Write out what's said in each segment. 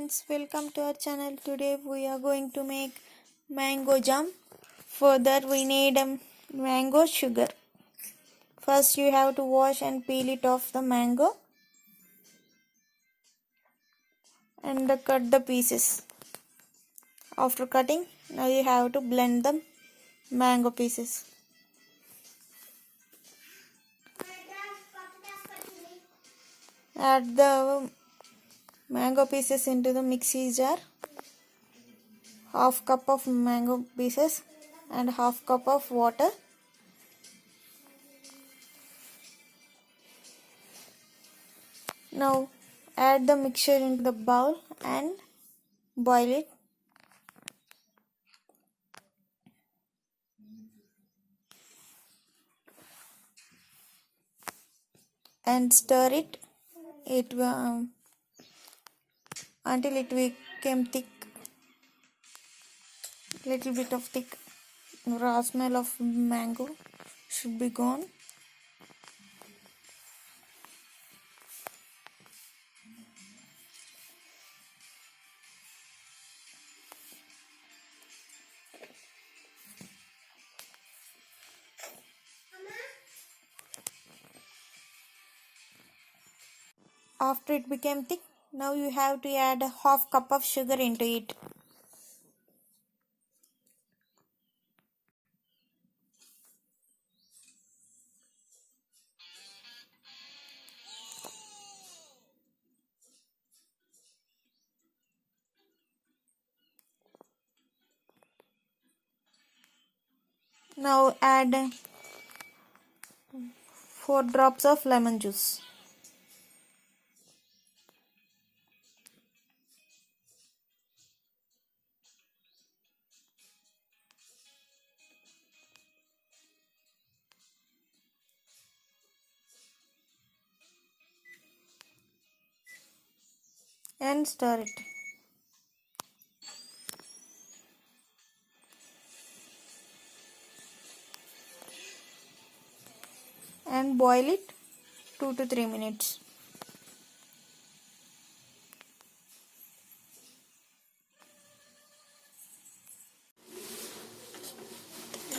friends, welcome to our channel. Today we are going to make mango jam. For that we need mango sugar. First you have to wash and peel it off the mango and cut the pieces. After cutting, now you have to blend the mango pieces. Add the mango pieces into the mixie jar. Half cup of mango pieces and half cup of water. Now add the mixture into the bowl and boil it. And stir it until it became thick, little bit of thick. Raw smell of mango should be gone. After it became thick, now you have to add a half cup of sugar into it. Now add 4 drops of lemon juice. And stir it. And boil it 2 to 3 minutes.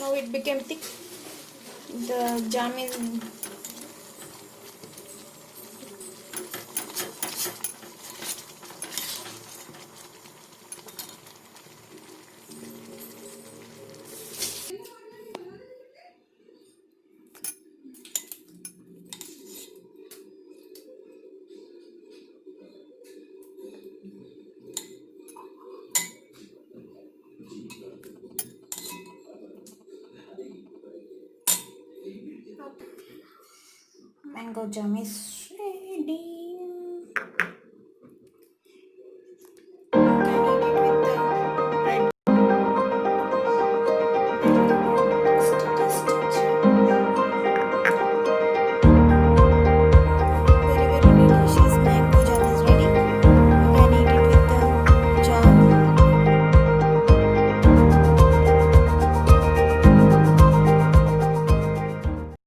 Now it became thick. The jam is mango jam is